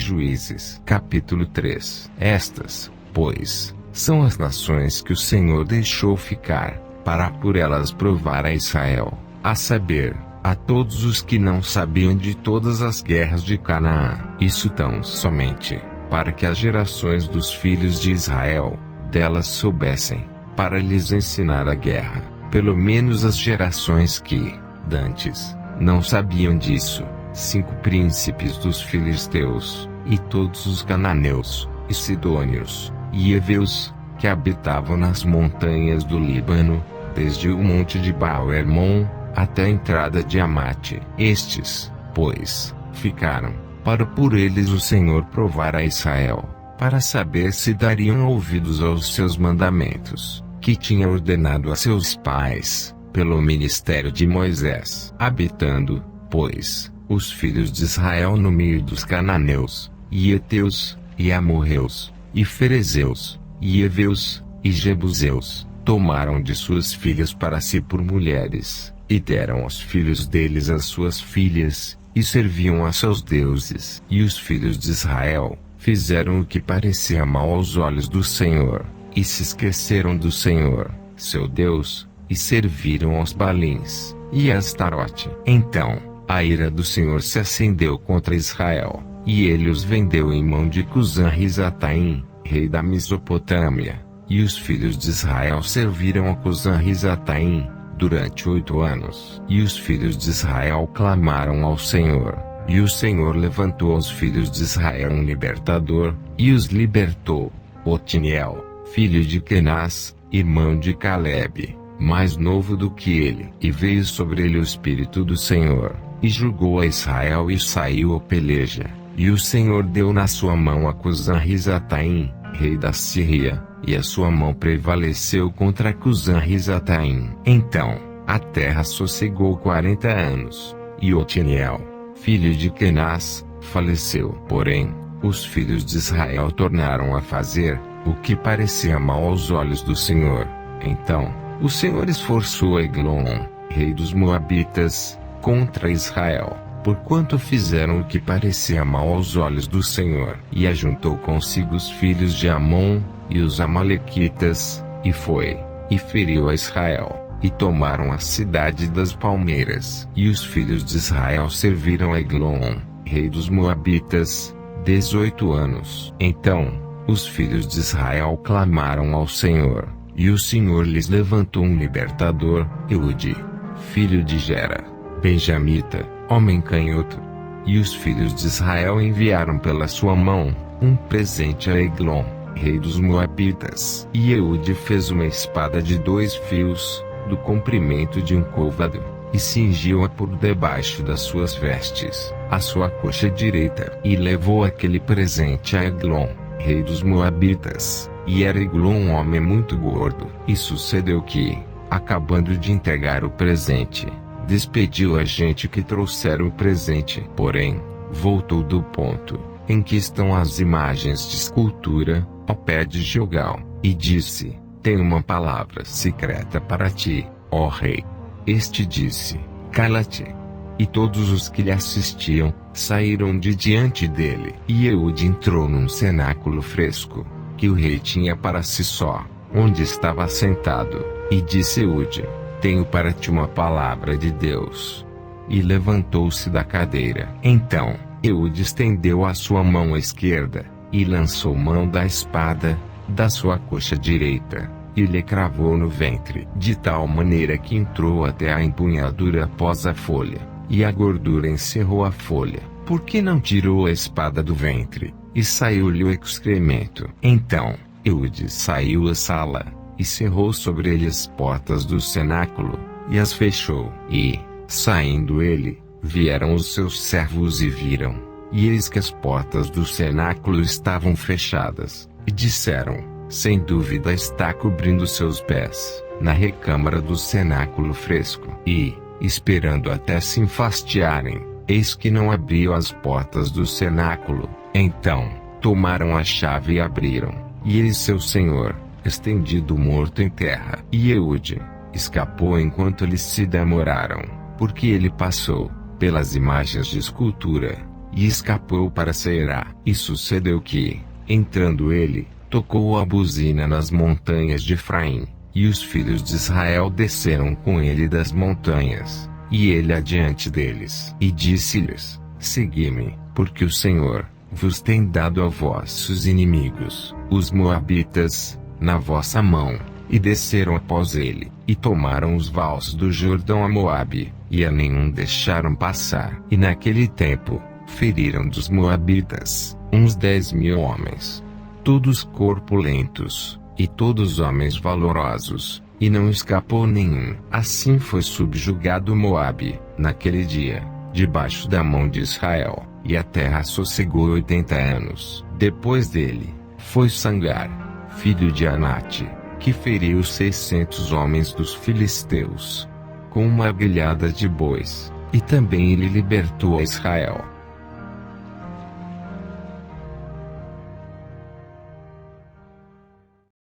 Juízes, capítulo 3. Estas, pois, são as nações que o Senhor deixou ficar, para por elas provar a Israel, a saber, a todos os que não sabiam de todas as guerras de Canaã. Isso tão somente, para que as gerações dos filhos de Israel, delas soubessem, para lhes ensinar a guerra, pelo menos as gerações que, dantes, não sabiam disso, 5 príncipes dos filisteus, e todos os cananeus, e sidônios, e heveus, que habitavam nas montanhas do Líbano, desde o monte de Baal-Hermon, até a entrada de Amate. Estes, pois, ficaram, para por eles o Senhor provar a Israel, para saber se dariam ouvidos aos seus mandamentos, que tinha ordenado a seus pais, pelo ministério de Moisés. Habitando, pois, os filhos de Israel no meio dos cananeus, e heteus, e amorreus, e ferezeus, e heveus, e jebuseus, tomaram de suas filhas para si por mulheres, e deram aos filhos deles as suas filhas, e serviam a seus deuses. E os filhos de Israel fizeram o que parecia mal aos olhos do Senhor, e se esqueceram do Senhor, seu Deus, e serviram aos Balins, e a Astarote. Então, a ira do Senhor se acendeu contra Israel, e ele os vendeu em mão de Cusã-Risataim, rei da Mesopotâmia. E os filhos de Israel serviram a Cusã-Risataim durante 8 anos. E os filhos de Israel clamaram ao Senhor, e o Senhor levantou aos filhos de Israel um libertador, e os libertou, Otiniel, filho de Kenaz, irmão de Calebe, mais novo do que ele. E veio sobre ele o Espírito do Senhor, e julgou a Israel e saiu a peleja. E o Senhor deu na sua mão a Cusã-Risataim, rei da Síria, e a sua mão prevaleceu contra Cusã-Risataim. Então, a terra sossegou 40 anos, e Otiniel, filho de Kenaz, faleceu. Porém, os filhos de Israel tornaram a fazer o que parecia mal aos olhos do Senhor. Então, o Senhor esforçou Eglon, rei dos Moabitas, contra Israel, porquanto fizeram o que parecia mal aos olhos do Senhor. E ajuntou consigo os filhos de Amon, e os amalequitas, e foi, e feriu a Israel, e tomaram a cidade das palmeiras. E os filhos de Israel serviram Eglon, rei dos Moabitas, 18 anos. Então, os filhos de Israel clamaram ao Senhor, e o Senhor lhes levantou um libertador, Eude, filho de Gera, benjamita, homem canhoto. E os filhos de Israel enviaram pela sua mão um presente a Eglon, rei dos Moabitas. E Eude fez uma espada de 2 fios, do comprimento de um côvado, e cingiu-a por debaixo das suas vestes, a sua coxa direita. E levou aquele presente a Eglon, rei dos Moabitas. E era Eglon um homem muito gordo. E sucedeu que, acabando de entregar o presente, despediu a gente que trouxera o presente. Porém, voltou do ponto em que estão as imagens de escultura, ao pé de Gilgal, e disse: Tenho uma palavra secreta para ti, ó rei. Este disse: Cala-te. E todos os que lhe assistiam saíram de diante dele. E Eude entrou num cenáculo fresco, que o rei tinha para si só, onde estava sentado, e disse Eude: Tenho para ti uma palavra de Deus. E levantou-se da cadeira. Então, Eude estendeu a sua mão esquerda, e lançou mão da espada, da sua coxa direita, e lhe cravou no ventre, de tal maneira que entrou até a empunhadura após a folha, e a gordura encerrou a folha, porque não tirou a espada do ventre, e saiu-lhe o excremento. Então, Eude saiu à sala, e cerrou sobre ele as portas do cenáculo, e as fechou. E, saindo ele, vieram os seus servos e viram, e eis que as portas do cenáculo estavam fechadas, e disseram: Sem dúvida está cobrindo seus pés, na recâmara do cenáculo fresco. E, esperando até se enfastiarem, eis que não abriam as portas do cenáculo. Então, tomaram a chave e abriram, e eis seu senhor, estendido morto em terra. E Eude escapou enquanto eles se demoraram, porque ele passou pelas imagens de escultura, e escapou para Seirá. E sucedeu que, entrando ele, tocou a buzina nas montanhas de Efraim, e os filhos de Israel desceram com ele das montanhas, e ele adiante deles. E disse-lhes: Segui-me, porque o Senhor vos tem dado a vossos inimigos, os moabitas, na vossa mão. E desceram após ele, e tomaram os vales do Jordão a Moabe, e a nenhum deixaram passar. E naquele tempo, feriram dos moabitas, uns 10.000 homens, todos corpulentos, e todos homens valorosos, e não escapou nenhum. Assim foi subjugado Moabe, naquele dia, debaixo da mão de Israel, e a terra sossegou 80 anos. Depois dele, foi Sangar, filho de Anate, que feriu 600 homens dos filisteus, com uma aguilhada de bois, e também ele libertou a Israel.